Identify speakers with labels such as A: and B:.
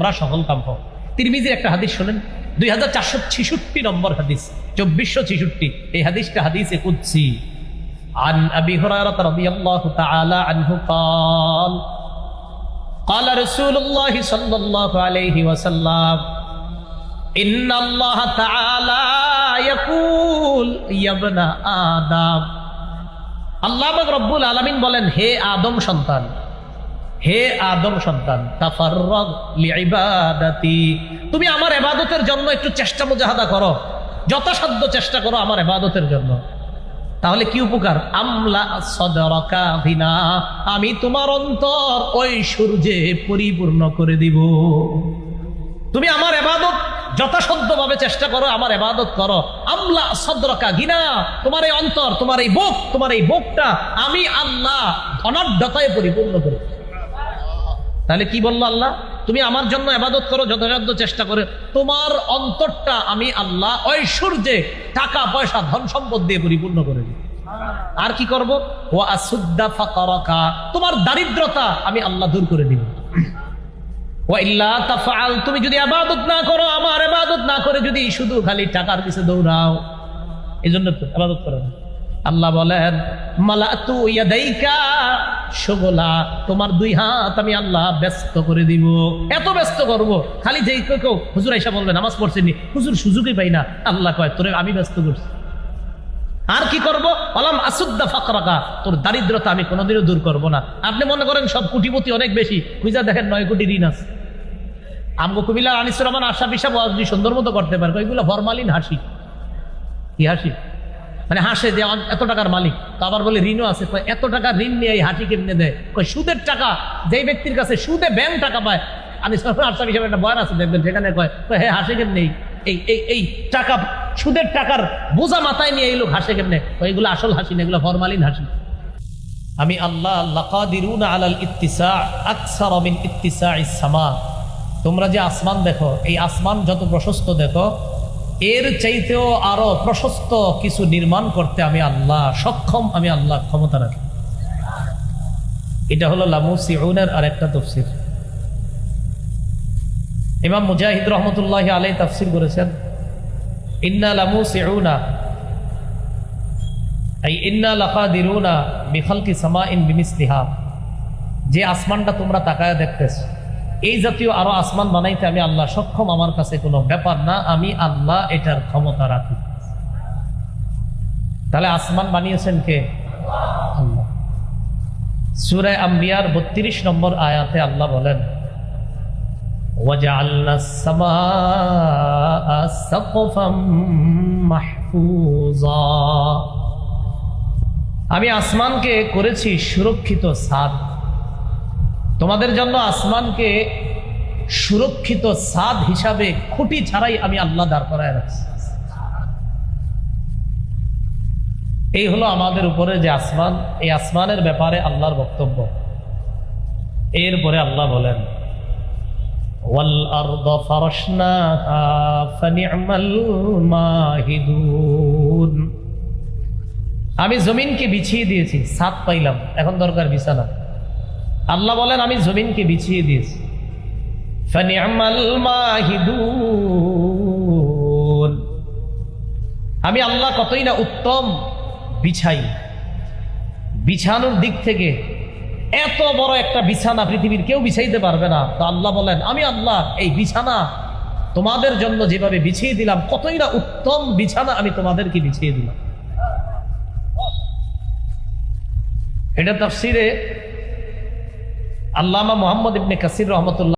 A: তোমরা সফল কাম হও। তিরমিজির একটা হাদিস শোনেন, 2466 নম্বর হাদিস, 2466। এই হাদিসটা হাদিসে কুদসি। عن أبي هريرة رضي الله تعالى عنه قال قال رسول الله صلى الله عليه وسلم إن الله تعالى يقول يا ابن آدم, আল্লাহ রব্বুল আলামিন বলেন, হে আদম সন্তান, হে আদম সন্তান, তাফাররাগ লিইবাদাতি, তুমি আমার ইবাদতের জন্য একটু চেষ্টা মুজাহাদা করো, যথাসাধ্য চেষ্টা করো আমার ইবাদতের জন্য। তাহলে কি উপকার? আমলা সদরকা ভিনা, আমি তোমার অন্তর ওই সূর্যে পরিপূর্ণ করে দিব। তুমি আমার ইবাদত যথাসাধ্যভাবে চেষ্টা করো, আমার ইবাদত করো। আমলা সদরকা গিনা, তোমার এই অন্তর, তোমার এই বুক, তোমার এই বুকটা আমি আল্লাহ ধনাঢ্যতায় পরিপূর্ণ করি। তাহলে কি বললো আল্লাহ? তুমি আমার জন্য ইবাদত করো, যথাসাধ্য চেষ্টা করে তোমার অন্তরটা আমি আল্লাহ ঐশ্বর্যে, টাকা পয়সা, ধন সম্পদ দিয়ে পরিপূর্ণ করে দিই। আর কি করবো? ওয়া আসুদ্দা ফাকারাকা, তোমার দারিদ্রতা আমি আল্লাহ দূর করে দিব। ওয়া ইল্লা তাফআল, তুমি যদি ইবাদত না করো, আমার ইবাদত না করে যদি শুধু খালি টাকার পিছে দৌড়াও, এজন্য তো ইবাদত করো না। আল্লাহ বলেন, মালাতু ইয়াদাইকা শুগলা, তোমার দুই হাত আমি আল্লাহ ব্যস্ত করে দিব। এত ব্যস্ত করব, খালি যেই কেউ হুজুর আয়েশা বলবে নামাজ পড়ছেনি, হুজুর সুযোগই পাই না, আল্লাহ কয় তোরে আমি ব্যস্ত করছি। আর কি করব? আলাম আসুদ্দা ফাকরাকা, তোর দারিদ্রতা আমি কোনোদিনও দূর করব না। আপনি মনে করেন সব কোটিপতি অনেক বেশি, খুঁজা দেখেন 9 কোটি ঋণ আছে। আমগো কুমিল্লার আনিসুর রহমান আশরাফ হিসাব যদি সুন্দর মতো করতে পারে, ওইগুলো ফরমালিন হাসি। কি হাসি? মানে হাসে যে এত টাকার মালিক, তো আবার বলে ঋণও আছে। এত টাকা ঋণ নিয়ে এই হাঁটি কেমনে দেয়? সুদের টাকা, যেই ব্যক্তির কাছে সুদে ব্যাংক টাকা পায়, আশরাফ হিসাবে একটা বয়ান আছে দেখবেন, সেখানে কয় হ্যাঁ হাসে কেমনে, এই টাকা, সুদের টাকার বোঝা মাথায় নিয়ে এই লোক হাসে কেমনে? এগুলো আসল হাসি না, এগুলো ফরমালিন হাসি। আমি আল্লাহ লাকাদিরুনা আলাল ইত্তিসা আকসার মিন ইত্তিসাইস সামা, তোমরা যে আসমান দেখো, এই আসমান যত প্রশস্ত দেখো, এর চাইতেও আরো প্রশস্ত কিছু নির্মাণ করতে আমি আল্লাহ সক্ষম, আমি আল্লাহ ক্ষমতা রাখি। এটা হলো লামুসিউনের আরেকটা তাফসীর। ইমাম মুজাহিদ রহমতুল্লাহ আলাইহি তাফসীর করেছেন, ইন্না লামুসিউনা আই ইন্না লাকাদিরুনা বিখালকি সামাইন বিমিসলিহা, যে আসমানটা তোমরা তাকায় দেখতেছো, এই জাতীয় আরো আসমান বানাইতে আমি আল্লাহ সক্ষম, আমার কাছে কোনো ব্যাপার না, আমি আল্লাহ এটার ক্ষমতা রাখি। তাহলে আসমান বানিয়েছেন কে? আল্লাহ। সূরা আম্বিয়ার 32 নম্বর আয়াতে আল্লাহ বলেন, ওয়াজআলনাস সামাআ সাকফাম মাহফুজা, আমি আসমানকে করেছি সুরক্ষিত ছাদ। তোমাদের জন্য আসমানকে সুরক্ষিত ছাদ হিসাবে খুঁটি ছাড়াই আমি আল্লাহ দাঁড় করায় রাখছি। এই হলো আমাদের উপরে যে আসমান, এই আসমানের ব্যাপারে আল্লাহর বক্তব্য। এরপরে আল্লাহ বলেন, ওয়াল আরদা ফারাশনাহা ফানি'মাল মাহিদুন, আমি জমিনকে বিছিয়ে দিয়েছি, ছাদ পাইলাম, এখন দরকার বিছানা। আল্লাহ বলেন, আমি জমিনকে বিছিয়ে দিয়েছি। ফানি'মাল মাহিদুন, আমি আল্লাহ কতই না উত্তম বিছাই। বিছানোর দিক থেকে এত বড় একটা বিছানা পৃথিবীর কেউ বিছাইতে পারবে না। তো আল্লাহ বলেন, আমি আল্লাহ এই বিছানা তোমাদের জন্য যেভাবে বিছিয়ে দিলাম, কতই না উত্তম বিছানা আমি তোমাদেরকে বিছিয়ে দিলাম। এটা তাফসীরে আল্লামা মুহাম্মদ ইবনে কাসির রহমতুল্লাহ